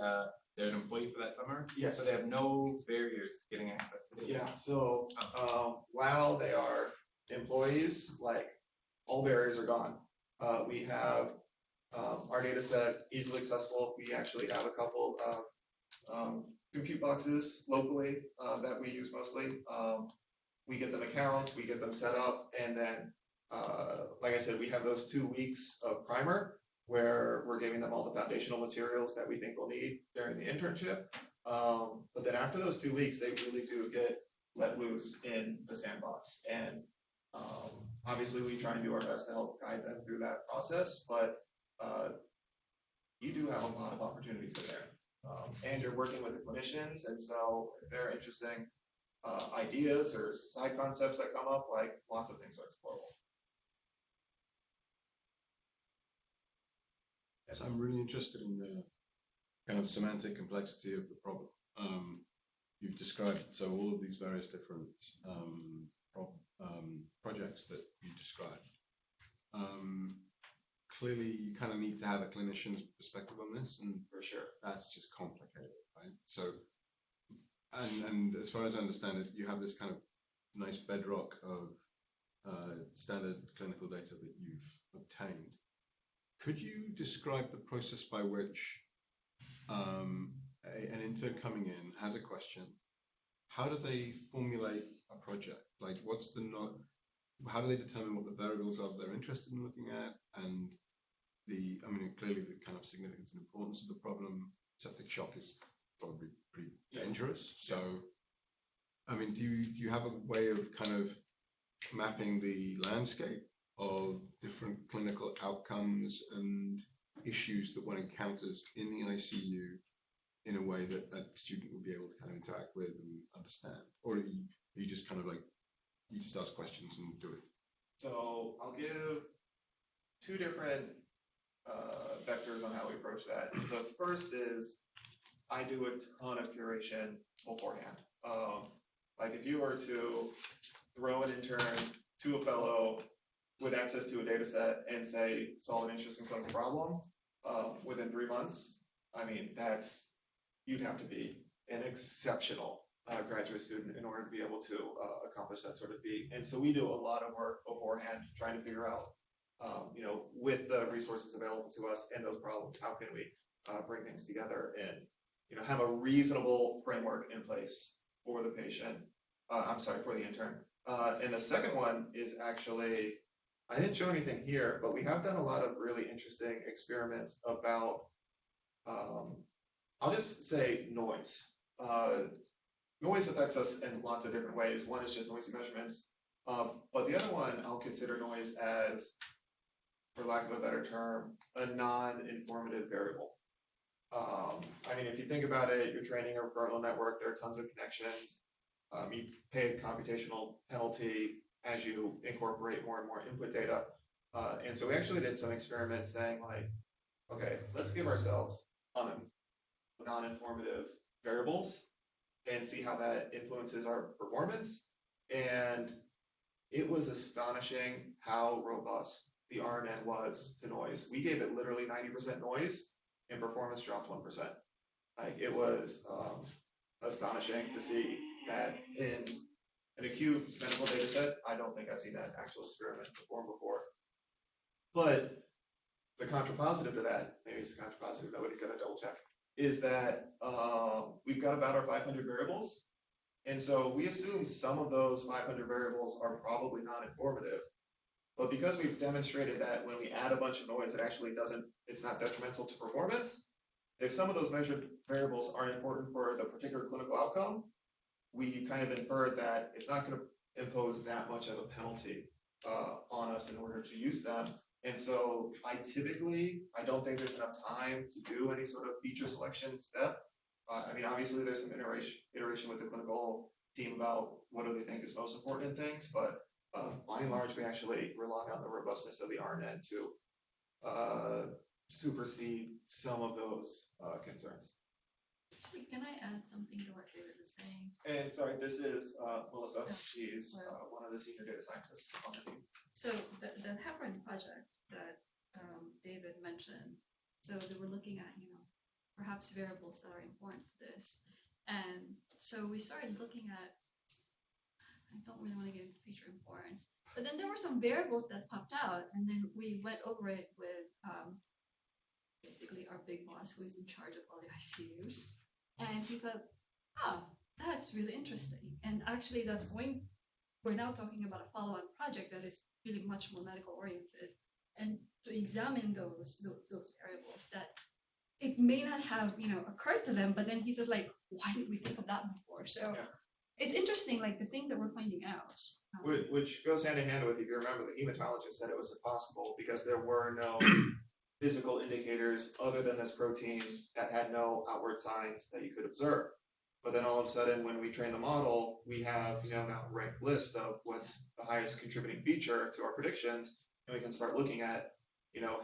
they're an employee for that summer. Yes. So they have no barriers to getting access to data. Yeah. So while they are employees, like all barriers are gone. We have our data set easily accessible. We actually have a couple of compute boxes locally that we use mostly. We get them accounts, we get them set up, and then, like I said, we have those 2 weeks of primer where we're giving them all the foundational materials that we think they'll need during the internship. But then after those 2 weeks, they really do get let loose in the sandbox. And obviously, we try and do our best to help guide them through that process, but you do have a lot of opportunities in there. And you're working with the clinicians, and so if they're interesting ideas or side concepts that come up, like lots of things are explorable. Yes. I'm really interested in the kind of semantic complexity of the problem. You've described, so all of these various different projects that you described. Clearly, you kind of need to have a clinician's perspective on this, and For sure. that's just complicated, right? So, and as far as I understand it, you have this kind of nice bedrock of standard clinical data that you've obtained. Could you describe the process by which an intern coming in has a question? How do they formulate a project? Like, how do they determine what the variables are they're interested in looking at? And clearly the kind of significance and importance of the problem. Septic shock is probably pretty dangerous. So, do you have a way of kind of mapping the landscape of different clinical outcomes and issues that one encounters in the ICU in a way that a student will be able to kind of interact with and understand? Or are you just kind of like, you just ask questions and do it? So I'll give two different vectors on how we approach that. The first is I do a ton of curation beforehand. Like if you were to throw an intern to a fellow with access to a data set and say, solve an interesting clinical problem within 3 months, you'd have to be an exceptional graduate student in order to be able to accomplish that sort of feat. And so we do a lot of work beforehand trying to figure out, with the resources available to us and those problems, how can we bring things together and, have a reasonable framework in place for the patient, for the intern. And the second one is actually, I didn't show anything here, but we have done a lot of really interesting experiments about, I'll just say noise. Noise affects us in lots of different ways. One is just noisy measurements. But the other one I'll consider noise as, for lack of a better term, a non-informative variable. If you think about it, you're training a neural network, there are tons of connections. You pay a computational penalty as you incorporate more and more input data. And so we actually did some experiments saying like, okay, let's give ourselves non-informative variables and see how that influences our performance. And it was astonishing how robust the RNN was to noise. We gave it literally 90% noise and performance dropped 1%. Like it was astonishing to see that in an acute medical data set. I don't think I've seen that actual experiment performed before. But the contrapositive to that, maybe it's the contrapositive, nobody's gonna double check, is that we've got about our 500 variables. And so we assume some of those 500 variables are probably non-informative. But because we've demonstrated that when we add a bunch of noise, it actually doesn't, it's not detrimental to performance. If some of those measured variables aren't important for the particular clinical outcome, we kind of inferred that it's not going to impose that much of a penalty on us in order to use them. And so I don't think there's enough time to do any sort of feature selection step. I mean, obviously there's some iteration with the clinical team about what do they think is most important in things, but by and large, we actually rely on the robustness of the RNN to supersede some of those concerns. Actually, can I add something to what David was saying? And sorry, this is Melissa. She's one of the senior data scientists on the team. So the Heparin project that David mentioned, so they were looking at, perhaps variables that are important to this. And so we started looking at, I don't really want to get into feature importance, but then there were some variables that popped out, and then we went over it with basically our big boss who is in charge of all the ICUs. And he said, that's really interesting. And actually we're now talking about a follow-on project that is really much more medical oriented, and to examine those variables that it may not have, occurred to them, but then he says, like, why did we think of that before? So it's interesting, like the things that we're finding out. Which goes hand in hand with, if you remember, the hematologist said it was impossible because there were no physical indicators other than this protein that had no outward signs that you could observe. But then all of a sudden, when we train the model, we have now a ranked list of what's the highest contributing feature to our predictions, and we can start looking at,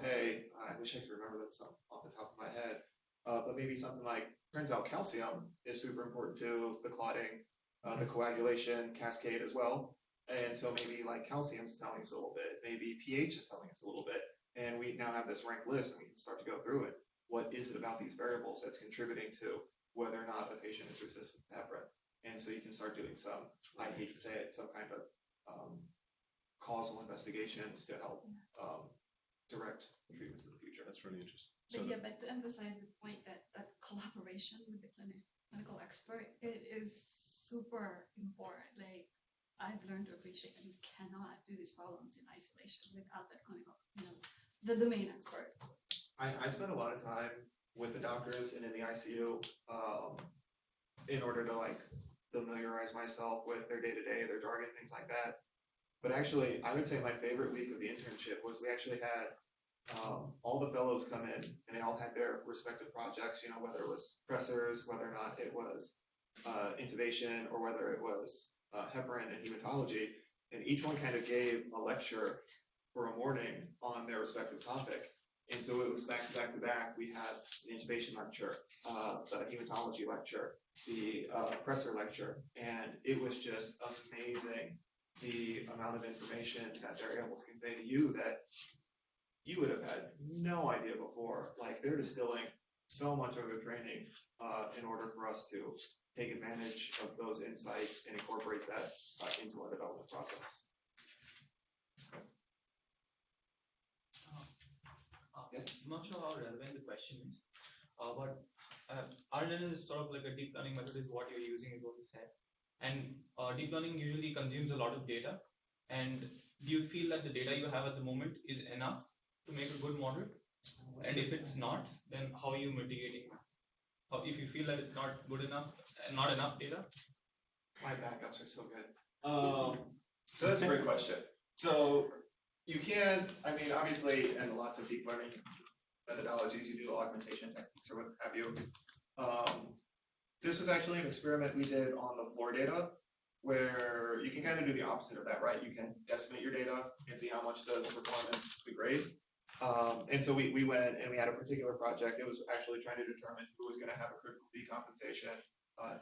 hey, I wish I could remember this off the top of my head, but maybe something like, turns out calcium is super important to the clotting, the coagulation cascade as well. And so maybe like calcium's telling us a little bit, maybe pH is telling us a little bit, and we now have this ranked list and we can start to go through it. What is it about these variables that's contributing to whether or not a patient is resistant to heparin? And so you can start doing some, I hate to say it, some kind of causal investigations to help direct treatments in the future. That's really interesting. But to emphasize the point that collaboration with the clinical expert, it is super important. Like, I've learned to appreciate that you cannot do these problems in isolation without that clinical, the domain expert. I spend a lot of time with the doctors and in the ICU in order to familiarize myself with their day-to-day, their jargon, things like that. But actually, I would say my favorite week of the internship was we actually had all the fellows come in and they all had their respective projects, whether it was pressors, whether or not it was intubation, or whether it was heparin and hematology. And each one kind of gave a lecture for a morning on their respective topic. And so it was back to back to back. We had an intubation lecture, the hematology lecture, the pressor lecture, and it was just amazing the amount of information that they're able to convey to you that you would have had no idea before. Like, they're distilling so much of their training in order for us to take advantage of those insights and incorporate that into our development process. Yes, I'm not sure how relevant the question is, but RNN is sort of like a deep learning method is what you're using, is what you said. And deep learning usually consumes a lot of data. And do you feel that the data you have at the moment is enough to make a good model? And if it's not, then how are you mitigating? If you feel that it's not good enough, not enough data? My backups are so good. So that's a great question. So you can, obviously, and lots of deep learning methodologies, you do augmentation techniques or what have you. This was actually an experiment we did on the floor data, where you can kind of do the opposite of that, right? You can estimate your data and see how much does performance degrade. And so we went and we had a particular project. It was actually trying to determine who was going to have a critical decompensation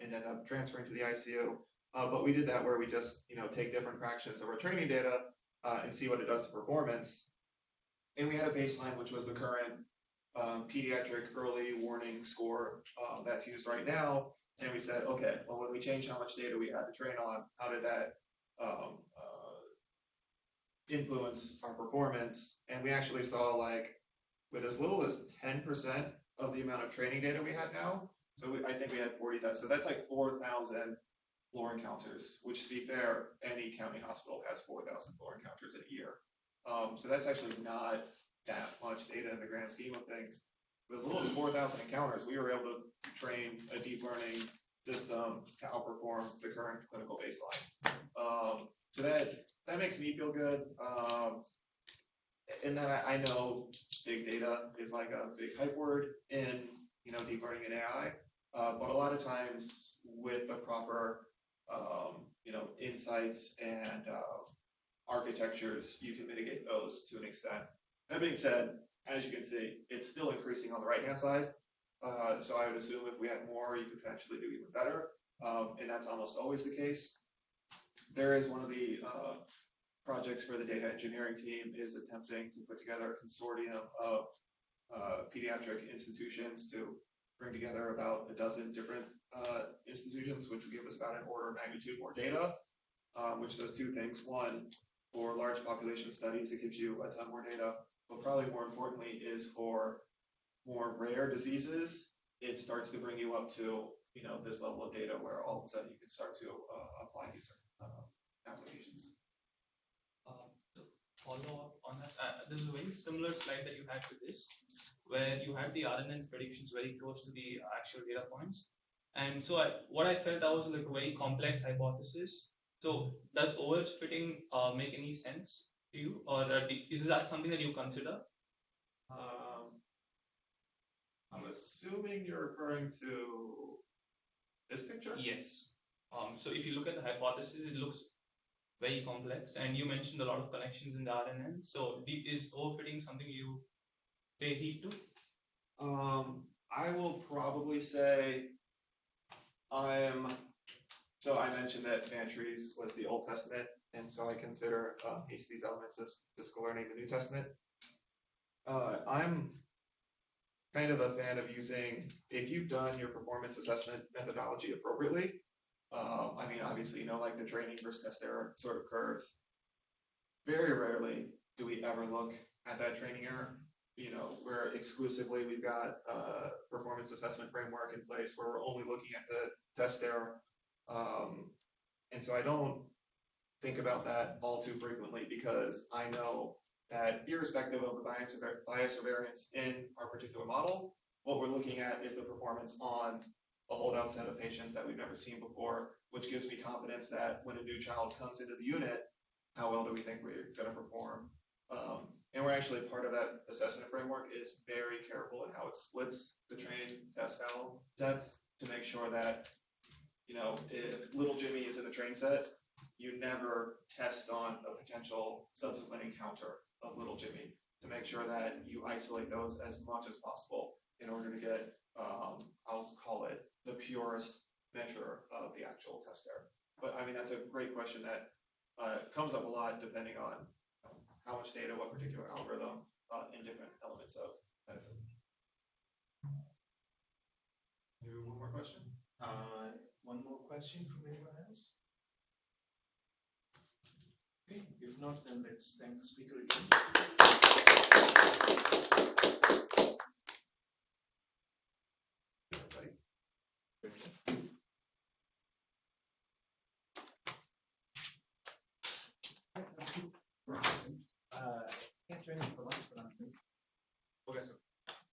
and end up transferring to the ICU. But we did that where we just take different fractions of our training data and see what it does to performance. And we had a baseline, which was the current pediatric early warning score that's used right now. And we said, okay, well, when we change how much data we had to train on, how did that influence our performance? And we actually saw, like, with as little as 10% of the amount of training data we had now. So I think we had 40,000. So that's like 4,000 floor encounters, which, to be fair, any county hospital has 4,000 floor encounters in a year. So that's actually not that much data in the grand scheme of things. With as little as 4,000 encounters, we were able to train a deep learning system to outperform the current clinical baseline. So that makes me feel good. And then I know big data is like a big hype word in deep learning and AI, but a lot of times with the proper insights and architectures, you can mitigate those to an extent. That being said, as you can see, it's still increasing on the right-hand side. So I would assume if we had more, you could potentially do even better. And that's almost always the case. There is one of the projects for the data engineering team is attempting to put together a consortium of pediatric institutions to bring together about a dozen different institutions, which would give us about an order of magnitude more data, which does two things. One, for large population studies, it gives you a ton more data, but probably more importantly is for more rare diseases, it starts to bring you up to this level of data where all of a sudden you can start to apply these applications. So follow up on that, there's a very similar slide that you had to this, where you had the RNN's predictions very close to the actual data points. And so what I felt that was like a very complex hypothesis. So does overfitting make any sense to you, or is that something that you consider? I'm assuming you're referring to this picture? Yes. So if you look at the hypothesis, it looks very complex, and you mentioned a lot of connections in the RNN. So is overfitting something you pay heed to? I will probably say so I mentioned that Fantries was the Old Testament, and so I consider these elements of statistical learning the New Testament. I'm kind of a fan of using, if you've done your performance assessment methodology appropriately, I mean, obviously, like the training versus test error sort of curves. Very rarely do we ever look at that training error. Where exclusively we've got a performance assessment framework in place where we're only looking at the test error. And so I don't think about that all too frequently, because I know that irrespective of the bias or variance in our particular model, what we're looking at is the performance on a holdout set of patients that we've never seen before, which gives me confidence that when a new child comes into the unit, how well do we think we're going to perform? And we're actually, part of that assessment framework is very careful in how it splits the train test cell sets to make sure that, if little Jimmy is in the train set, you never test on a potential subsequent encounter of little Jimmy, to make sure that you isolate those as much as possible in order to get, I'll call it, the purest measure of the actual test error. But I mean, that's a great question that comes up a lot depending on how much data, what particular algorithm, and different elements of medicine. Maybe one more question? One more question from anyone else? Okay, if not, then let's thank the speaker again.